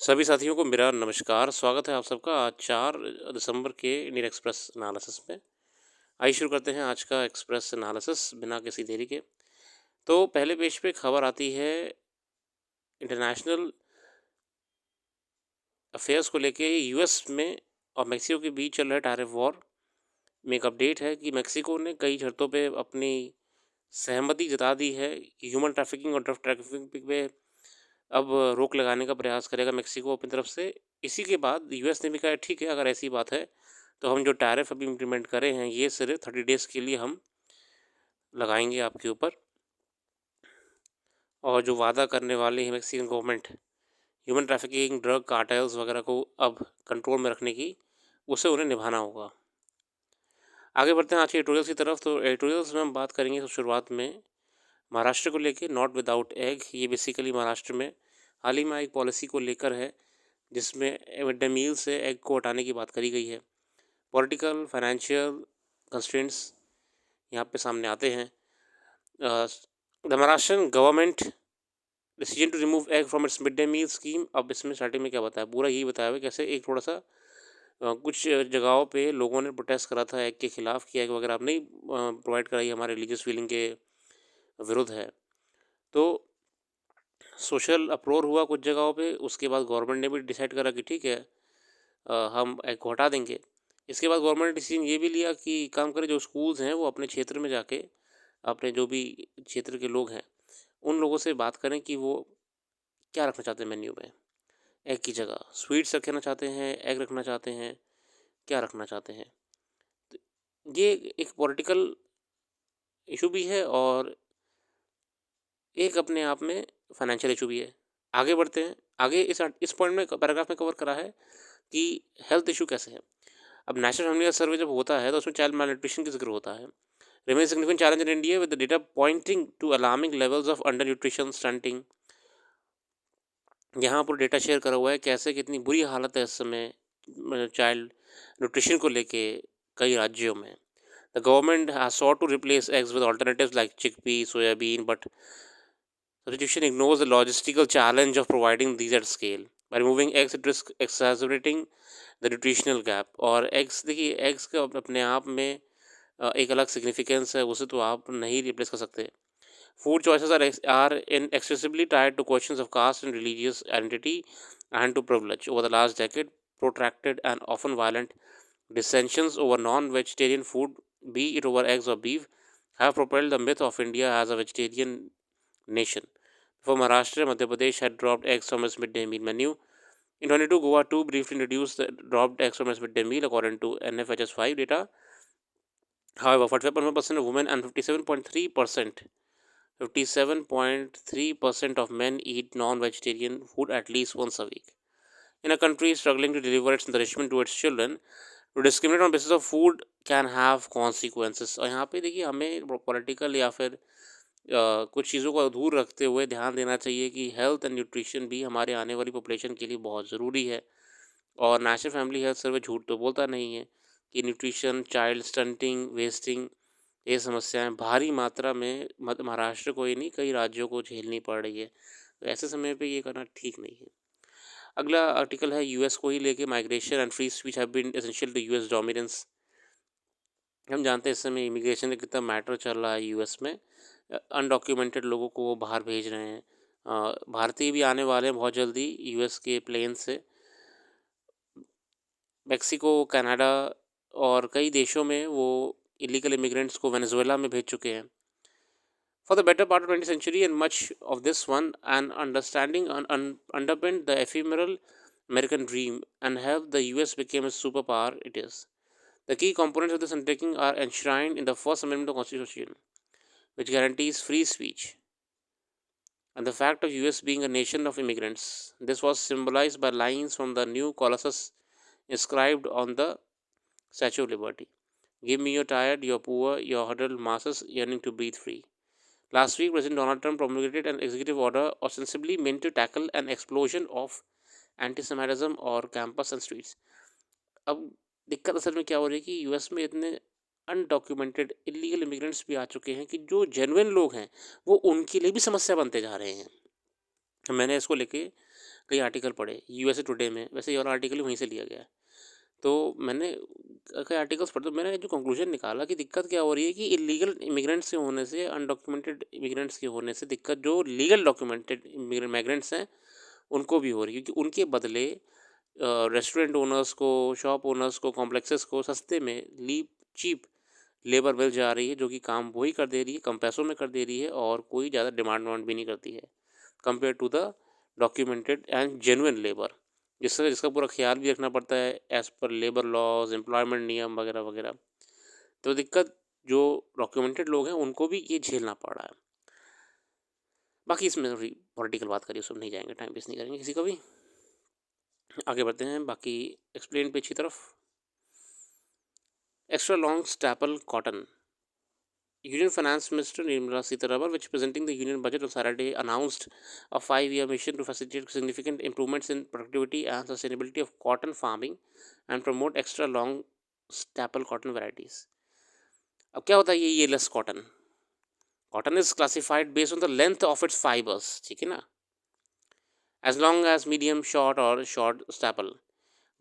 सभी साथियों को मेरा नमस्कार, स्वागत है आप सबका आज 4 दिसंबर के इंडियन एक्सप्रेस एनालिसिस में। आइए शुरू करते हैं आज का एक्सप्रेस एनालिसिस बिना किसी देरी के। तो पहले पेज पे खबर आती है इंटरनेशनल अफेयर्स को लेके यूएस में और मेक्सिको के बीच चल रहा है टैरिफ वॉर में एक अपडेट है कि मेक्सिको ने कई शर्तों पे अपनी सहमति जता दी है। ह्यूमन ट्रैफिकिंग और ड्रग ट्रैफिकिंग पे अब रोक लगाने का प्रयास करेगा मेक्सिको अपनी तरफ से। इसी के बाद यूएस ने भी कहा ठीक है, अगर ऐसी बात है तो हम जो टैरिफ अभी इम्प्लीमेंट करे हैं ये सिर्फ 30 डेज़ के लिए हम लगाएंगे आपके ऊपर। और जो वादा करने वाली है Mexican government human trafficking, drug cartels वगैरह को अब कंट्रोल में रखने की, उसे उन्हें निभाना होगा। आगे बढ़ते हैं आज के एडिटोरियल्स की तरफ। तो एडिटोरियल्स में हम बात करेंगे तो शुरुआत में महाराष्ट्र को लेके नॉट विदाउट एग। ये बेसिकली महाराष्ट्र में हाल ही में एक पॉलिसी को लेकर है जिसमें मिड डे मील से एग को हटाने की बात करी गई है। पॉलिटिकल फाइनेंशियल कंस्ट्रेंट्स यहाँ पे सामने आते हैं। The Maharashtrian government decision to remove egg from its mid day meal scheme. अब इसमें स्टार्टिंग में क्या बताया, पूरा यही बताया हुआ कैसे एक थोड़ा सा कुछ जगहों पे लोगों ने प्रोटेस्ट करा था एग के खिलाफ कि एग वगैरह आप नहीं प्रोवाइड कराई, हमारे रिलीजियस फीलिंग के विरुद्ध है। तो सोशल अप्रोर हुआ कुछ जगहों पे। उसके बाद गवर्नमेंट ने भी डिसाइड करा कि ठीक है, हम एग को हटा देंगे। इसके बाद गवर्नमेंट ने डिसीजन ये भी लिया कि काम करें, जो स्कूल्स हैं वो अपने क्षेत्र में जाके अपने जो भी क्षेत्र के लोग हैं उन लोगों से बात करें कि वो क्या रखना चाहते हैं मेन्यू में। एग की जगह स्वीट्स रखना चाहते हैं, एग रखना चाहते हैं, क्या रखना चाहते हैं। तो ये एक पॉलिटिकल इशू भी है और एक अपने आप में फाइनेंशियल इशू भी है। आगे बढ़ते हैं। आगे इस पॉइंट में पैराग्राफ में कवर करा है कि हेल्थ इशू कैसे है। अब नेशनल फैमिली हेल्थ सर्वे जब होता है तो उसमें चाइल्ड माल न्यूट्रिशन की जिक्र होता है। Remain significant challenge in India with the data pointing to alarming levels of undernutrition stunting. यहाँ पर डेटा शेयर करा हुआ है कैसे कितनी बुरी हालत है इस समय चाइल्ड न्यूट्रिशन को लेके कई राज्यों में। The government has sought to replace eggs with alternatives like chickpea, soybean, but substitution ignores the logistical challenge of providing these at scale. By removing eggs, it risks exacerbating the nutritional gap. और eggs देखिए, eggs का अपने आप में एक अलग significance है, उसे तो आप नहीं रिप्लेस कर सकते। Food choices are inextricably tied to questions of caste and religious identity and to privilege. Over the last decade, protracted and often violent dissensions over non-vegetarian food, be it over eggs or beef, have propelled the myth of India as a vegetarian nation. Before Maharashtra, Madhya Pradesh had dropped eggs from its midday meal menu. In 22, Goa too briefly introduced the dropped eggs from its midday meal, according to NFHS 5 data. However, 45% of women and 57.3% of men eat non-vegetarian food at least once a week. In a country struggling to deliver its nourishment to its children, to discriminate on basis of food can have consequences. और यहाँ पे देखिए, हमें political या फिर कुछ चीज़ों को दूर रखते हुए ध्यान देना चाहिए कि हेल्थ एंड न्यूट्रिशन भी हमारे आने वाली पॉपुलेशन के लिए बहुत ज़रूरी है। और नेशनल फैमिली हेल्थ सर्वे झूठ तो बोलता नहीं है कि न्यूट्रिशन, चाइल्ड स्टंटिंग, वेस्टिंग, ये समस्याएं भारी मात्रा में महाराष्ट्र को ही नहीं कई राज्यों को झेलनी पड़ रही है। तो ऐसे समय पे ये करना ठीक नहीं है। अगला आर्टिकल है यूएस को ही लेके, migration and free speech have been essential to US dominance. हम जानते हैं इस समय इमिग्रेशन का कितना मैटर चल रहा है यूएस में। अनडॉक्यूमेंटेड लोगों को वो बाहर भेज रहे हैं। भारतीय भी आने वाले हैं बहुत जल्दी यूएस के प्लेन से। मेक्सिको, कनाडा और कई देशों में वो इलीगल इमिग्रेंट्स को वेनेजुएला में भेज चुके हैं। For the better part of 20th century and much of this one, an understanding underpinned the ephemeral American dream and helped the US become a superpower it is. The key components of this undertaking are enshrined in the First Amendment of the Constitution, which guarantees free speech and the fact of US being a nation of immigrants. This was symbolized by lines from the new Colossus inscribed on the Statue of Liberty. Give me your tired, your poor, your huddled masses yearning to breathe free. Last week, President Donald Trump promulgated an executive order ostensibly meant to tackle an explosion of anti-Semitism और campus and streets. अब दिक्कत असल में क्या हो रही है कि यूएस में इतने अनडॉक्यूमेंटेड इलीगल इमिग्रेंट्स भी आ चुके हैं कि जो जेन्युइन लोग हैं वो उनके लिए भी समस्या बनते जा रहे हैं। मैंने इसको लेके कई आर्टिकल पढ़े यूएसए टुडे में, वैसे ये वाला आर्टिकल भी वहीं से लिया गया है। तो मैंने कई आर्टिकल्स पढ़े तो मैंने जो कंक्लूजन निकाला कि दिक्कत क्या हो रही है कि इलीगल इमिग्रेंट्स के होने से, अनडॉक्यूमेंटेड इमिग्रेंट्स के होने से दिक्कत जो लीगल डॉक्यूमेंटेड माइग्रेंट्स हैं उनको भी हो रही है, क्योंकि उनके बदले रेस्टोरेंट ओनर्स को, शॉप ओनर्स को, कॉम्प्लेक्सेस को सस्ते में चीप लेबर मिल जा रही है, जो कि काम वही कर दे रही है, कम पैसों में कर दे रही है और कोई ज़्यादा डिमांड वांड भी नहीं करती है compare to the documented and genuine labour, जिसका जिसका पूरा ख्याल भी रखना पड़ता है as per labour laws, employment नियम वगैरह वगैरह। तो दिक्कत जो डॉक्यूमेंटेड लोग हैं उनको भी ये झेलना पड़ रहा है। बाकी इसमें थोड़ी पॉलिटिकल बात करिए, उसमें नहीं जाएंगे, टाइम वेस्ट नहीं करेंगे किसी का भी। आगे बढ़ते हैं बाकी एक्सप्लेन पेज की तरफ। Extra long staple cotton. Union Finance Minister Nirmala Sitharaman, which presenting the Union budget on Saturday, announced a 5-year mission to facilitate significant improvements in productivity and sustainability of cotton farming and promote extra long staple cotton varieties. अब क्या होता है ये less cotton? Cotton is classified based on the length of its fibres, ठीक है ना, as long as medium, short or short staple.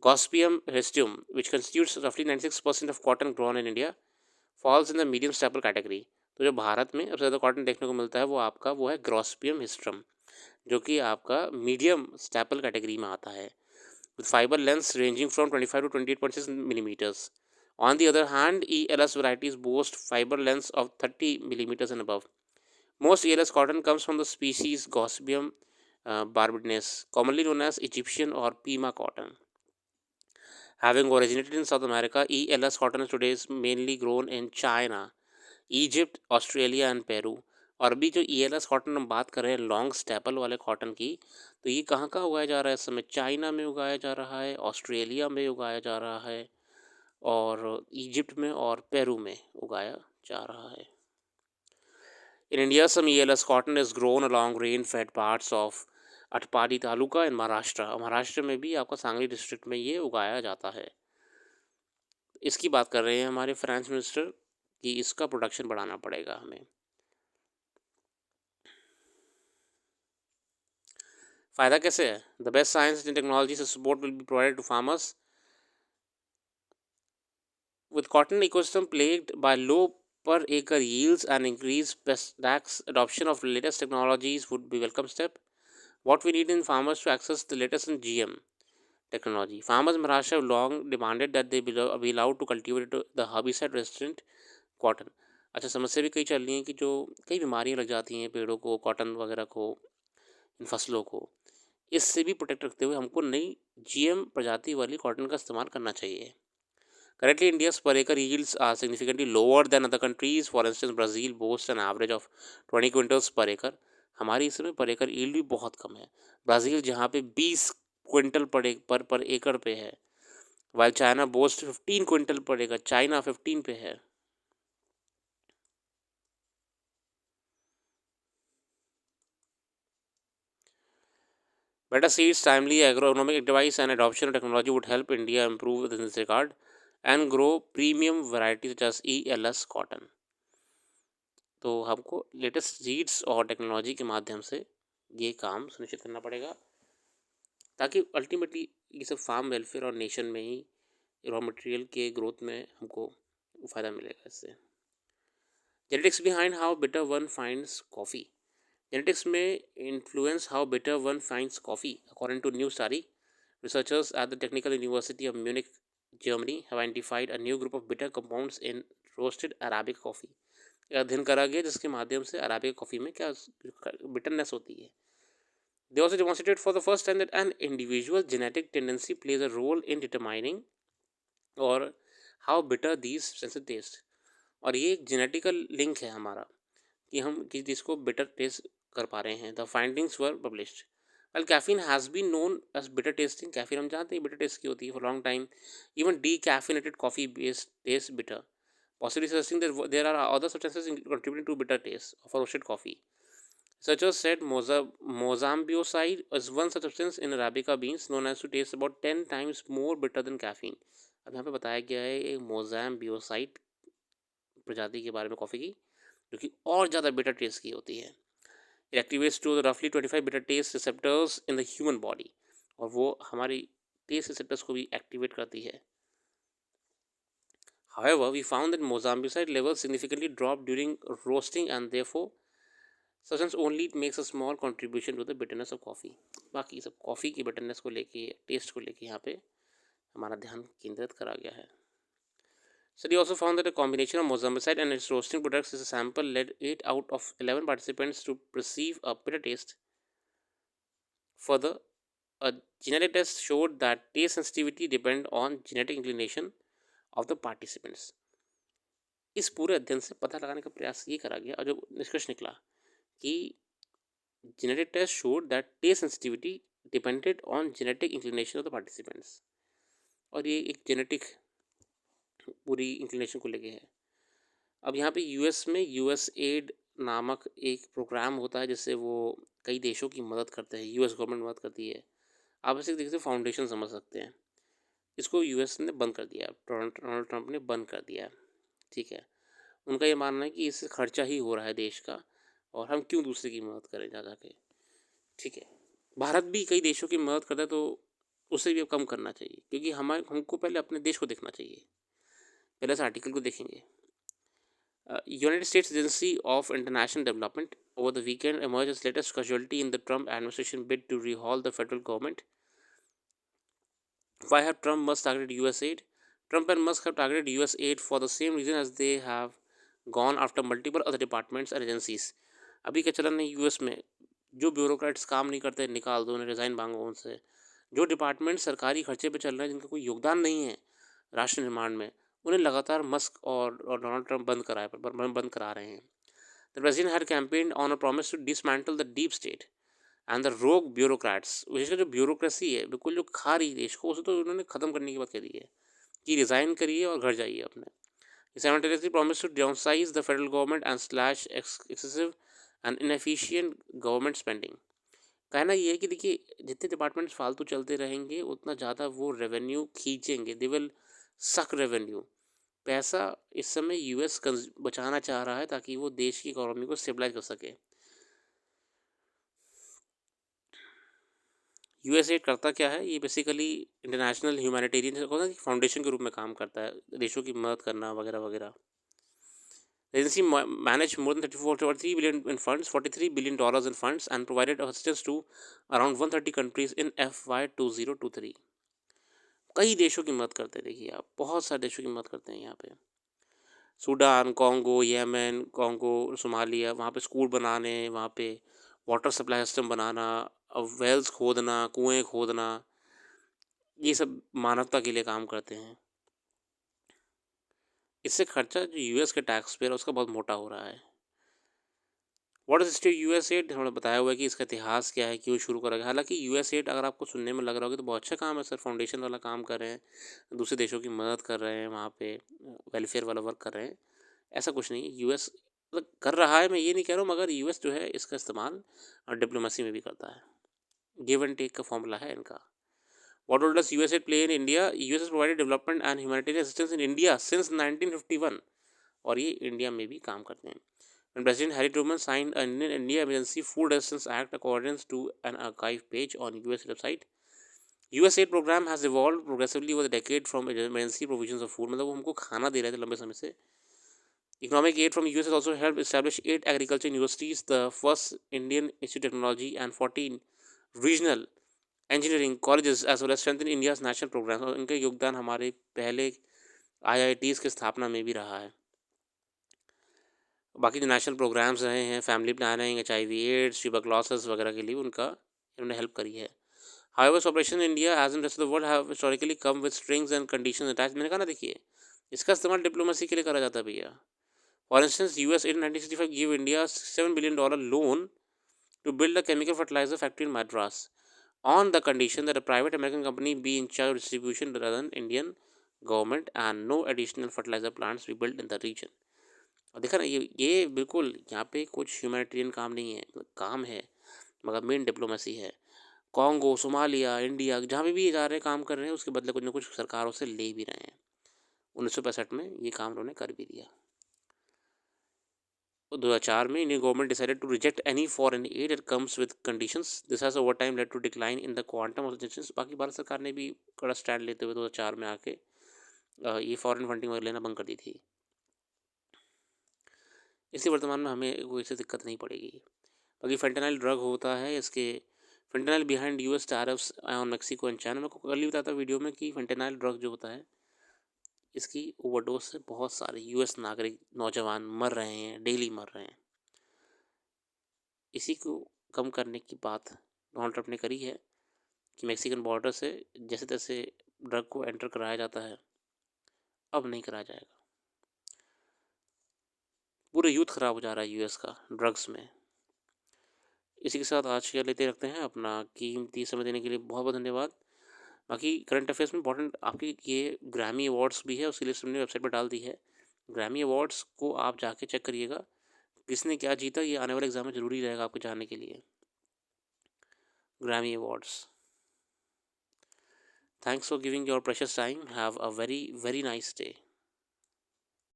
Gospium hirsutum, which constitutes roughly 96% of cotton grown in India, falls in the medium staple category. तो जो भारत में सबसे ज़्यादा cotton देखने को मिलता है वो है ग्रॉस्पियम हिस्ट्रम, जो कि आपका मीडियम स्टेपल कैटेगरी में आता है, with fibre lengths ranging from 25 to 28.6 millimetres. On the other hand ELS varieties boast fiber lengths of 30 millimeters and above. Most ELS cotton comes from the species Gospium barbadensis, commonly known as Egyptian or Pima cotton. Having originated in South America, ELS cotton today is mainly grown in China, Egypt, Australia and Peru. और अभी जो ELS cotton हम बात कर रहे हैं long staple वाले cotton की, तो ये कहाँ कहाँ उगाया जा रहा है इस समय? चाइना में उगाया जा रहा है, ऑस्ट्रेलिया में उगाया जा रहा है और इजिप्ट में और पेरू में उगाया जा रहा है। In India some ELS cotton is grown along rain fed parts of Atpadi taluka in Maharashtra. Maharashtra में भी आपका सांगली डिस्ट्रिक्ट में ये उगाया जाता है। इसकी बात कर रहे हैं हमारे फाइनेंस मिनिस्टर कि इसका प्रोडक्शन बढ़ाना पड़ेगा हमें। फ़ायदा कैसे है? The best science and technology से support will be provided to farmers with cotton ecosystem plagued by low per acre yields and increased pest tax. Adoption of latest technologies would be welcome step. What we need in farmers to access the latest in GM technology. Farmers in Maharashtra have long demanded that they be allowed to cultivate the herbicide resistant cotton. अच्छा, समस्या भी कई चल रही हैं कि जो कई बीमारियां लग जाती हैं पेड़ों को, कॉटन वगैरह को, इन फसलों को, इससे भी प्रोटेक्ट रखते हुए हमको नई GM प्रजाति वाली कॉटन का इस्तेमाल करना चाहिए। Currently, India's per acre yields are significantly lower than other countries. For instance, Brazil boasts an average of 20 quintals पर एकड़। हमारी इस समय पर एकड़ यील्ड भी बहुत कम है। ब्राज़ील जहाँ पे 20 क्विंटल पर एकड़ पे है, वाइल चाइना बोस्ट 15 क्विंटल पर एकड़, चाइना 15 पे है। Better seeds, timely agronomic advice and adoption of technology would help India improve in this regard and grow premium varieties such as ELS cotton. तो हमको लेटेस्ट सीड्स और technology के माध्यम से ये काम सुनिश्चित करना पड़ेगा, ताकि अल्टीमेटली ये सब फार्म वेलफेयर और नेशन में ही रॉ मटेरियल के ग्रोथ में हमको फ़ायदा मिलेगा इससे। Genetics behind how better one finds coffee. Genetics में influence how better one finds coffee according to new study. Researchers at the Technical University of Munich, Germany, have identified a new group of bitter compounds in roasted Arabic coffee. अध्ययन करा गया जिसके माध्यम से Arabic coffee में क्या bitterness होती है। They also demonstrated for the first time that an individual genetic tendency plays a role in determining or how bitter these senses taste. और ये एक जेनेटिकल लिंक है हमारा कि हम किस चीज़ को बिटर टेस्ट कर पा रहे हैं। The findings were published. While caffeine has been known as bitter tasting, caffeine हम जानते हैं bitter taste की होती है for long time. Even decaffeinated coffee based tastes bitter, possibly suggesting that there are other substances contributing to bitter taste of roasted coffee. Researchers said mozambioside is one such substance in Arabica beans known as to taste about 10 times more bitter than caffeine. अब यहाँ पे बताया गया है एक मोजाम्बियोसाइड प्रजाति के बारे में कॉफ़ी की, जो कि और ज़्यादा बिटर टेस्ट की होती है। It activates to roughly 25 bitter taste receptors in the human body. और वो हमारी टेस्ट रिसेप्टर्स को भी एक्टिवेट करती है. However, we found that mozambique levels significantly dropped during roasting and therefore substance only makes a small contribution to the bitterness of coffee. बाकी सब coffee की bitterness को लेके, टेस्ट को लेके यहाँ पे हमारा ध्यान केंद्रित करा गया है. Study also found that a combination of mozambique and its roasting products is a sample led 8 out of 11 participants to perceive a bitter taste. Further, a genetic test showed that taste sensitivity depend on genetic inclination of the participants. इस पूरे अध्ययन से पता लगाने का प्रयास ये करा गया और जो निष्कर्ष निकला कि genetic test showed that taste sensitivity depended on genetic inclination of the participants. और ये एक जेनेटिक पूरी इंक्लिनेशन को लेके है. अब यहाँ पे यूएस में यूएस एड नामक एक प्रोग्राम होता है जिससे वो कई देशों की मदद करते हैं. यूएस गवर्नमेंट मदद करती है. आप इसे देखते फाउंडेशन समझ सकते हैं. इसको यूएस ने बंद कर दिया. डोनाल्ड ट्रंप ने बंद कर दिया. ठीक है. उनका ये मानना है कि इससे खर्चा ही हो रहा है देश का और हम क्यों दूसरे की मदद करें जा के. ठीक है. भारत भी कई देशों की मदद करता है तो उसे भी अब कम करना चाहिए क्योंकि हमको पहले अपने देश को देखना चाहिए. पहले इस आर्टिकल को देखेंगे. United States Agency of International Development over the weekend emerged as latest casualty in the Trump administration bid to rehaul the federal government. Why have Trump Musk targeted US aid? Trump and Musk have targeted US aid for the same reason as they have gone after multiple other departments and agencies. अभी क्या चलन है US में, जो bureaucrats काम नहीं करते निकाल दो, उन्हें रिज़ाइन मांगो उनसे. जो डिपार्टमेंट सरकारी खर्चे पे चल रहे हैं जिनका कोई योगदान नहीं है राष्ट्र निर्माण में, उन्हें लगातार मस्क और डोनाल्ड ट्रंप बंद करा रहे हैं. The president had campaigned on a promise to dismantle the deep state and the rogue bureaucrats. विशेषकर जो ब्यूरोक्रेसी है बिल्कुल जो खा रही देश को, उसे तो उन्होंने ख़त्म करने की बात कही है कि रिज़ाइन करिए और घर जाइए अपने. He simultaneously promised to downsize the federal government and slash excessive and inefficient government spending. कहना ये है कि देखिए जितने डिपार्टमेंट्स फालतू चलते रहेंगे उतना ज़्यादा वो रेवेन्यू खींचेंगे. दे विल सक रेवेन्यू. पैसा इस समय यूएस बचाना चाह रहा है ताकि वो देश की इकोनॉमी को स्टेबलाइज कर सके. यूएस एड करता क्या है? ये बेसिकली इंटरनेशनल ह्यूमैनिटेरियन फाउंडेशन के रूप में काम करता है, देशों की मदद करना वगैरह वगैरह. The agency managed more than 43 billion in funds, $43 billion in funds, and provided assistance to around 130 countries in FY 2023. कई देशों की मदद करते हैं. देखिए आप, बहुत सारे देशों की मदद करते हैं यहाँ पे. Sudan, Congo, Yemen, Congo, Somalia, वहाँ पे स्कूल बनाने, वहाँ पे वाटर सप्लाई सिस्टम बनाना, वेल्स खोदना, कुएं खोदना, ये सब मानवता के लिए काम करते हैं. इससे खर्चा जो यूएस के टैक्स पेयर उसका बहुत मोटा हो रहा है. What is still US add? हमने बताया हुआ है कि इसका इतिहास क्या है, क्यों शुरू करा गया. हालांकि यूएस एड अगर आपको सुनने में लग रहा होगा तो बहुत अच्छा काम है सर, फाउंडेशन वाला काम कर रहे हैं, दूसरे देशों की मदद कर रहे हैं, वहाँ पे वेलफेयर वाला वर्क कर रहे हैं. ऐसा कुछ नहीं है. यूएस कर रहा है, मैं ये नहीं कह रहा हूँ, मगर यूएस जो है इसका इस्तेमाल डिप्लोमेसी में भी करता है. गिव एंड टेक का फॉर्मूला है इनका. What role does USA play in India? US has provided development and humanitarian assistance in India since 1951 और ये इंडिया में भी काम करते हैं. When President Harry Truman signed an India Emergency Food Assistance Act according to an archive page on US website, USAID program has evolved progressively over the decade from emergency provisions of food, मतलब वो हमको खाना दे रहे थे लंबे समय से. Economic aid from US has also helped establish 8 agriculture universities, the first Indian Institute of Technology, and 14 regional engineering colleges as well as strengthen India's national programme. और इनका योगदान हमारे पहले IITs की स्थापना में भी रहा है. बाकी जो नेशनल प्रोग्राम्स रहे हैं, family planning, HIV AIDS, tuberculosis वगैरह के लिए उनका इन्होंने हेल्प करी है. However operation in India as in rest of the world have historically come with strings and conditions attached. मैंने कहा ना, देखिए इसका इस्तेमाल डिप्लोमेसी के लिए करा जाता है भैया. For instance US in 1965 give India $7 billion loan to build a chemical fertiliser factory in Madras on the condition that a private American company be in charge of distribution rather than Indian government and no additional fertilizer plants be built in the region. और देखा ना, ये बिल्कुल यहाँ पे कुछ humanitarian काम नहीं है, काम है मगर मेन डिप्लोमेसी है. कॉन्गो, सोमालिया, इंडिया, जहाँ पे भी ये जा रहे हैं काम कर रहे हैं, उसके बदले कुछ ना कुछ सरकारों से ले भी रहे हैं. 1965 में ये काम उन्होंने कर भी दिया. 2004 में Indian government decided to reject any foreign aid that comes with conditions, this has over time led to decline in the quantum of suggestions. बाकी भारत सरकार ने भी कड़ा स्टैंड लेते हुए 2004 में आके ये फॉरेन फंडिंग वगैरह लेना बंद कर दी थी। इसलिए वर्तमान में हमें कोई ऐसी दिक्कत नहीं पड़ेगी। बाकी फेंटेनाइल ड्रग होता है, इसके fentanyl behind US tariffs on Mexico and China. मैं आपको कल ही बताया था वीडियो में कि फेंटेनाइल ड्रग जो होता है, इसकी ओवरडोज से बहुत सारे यूएस नागरिक नौजवान मर रहे हैं, डेली मर रहे हैं। इसी को कम करने की बात डोनाल्ड ट्रंप ने करी है कि मैक्सिकन बॉर्डर से जैसे तैसे ड्रग को एंटर कराया जाता है, अब नहीं कराया जाएगा। पूरे यूथ ख़राब हो जा रहा है यूएस का ड्रग्स में। इसी के साथ आज के लेते रखते हैं। अपना कीमती समय देने के लिए बहुत बहुत धन्यवाद। बाकी करंट अफेयर्स में इंपॉर्टेंट आपकी ये ग्रैमी अवार्ड्स भी है, उसकी लिस्ट हमने वेबसाइट पर डाल दी है। ग्रैमी अवार्ड्स को आप जाके चेक करिएगा, किसने क्या जीता, ये आने वाले एग्जाम में ज़रूरी रहेगा आपको जानने के लिए। Grammy awards. Thanks for giving your precious time. Have a very very nice day.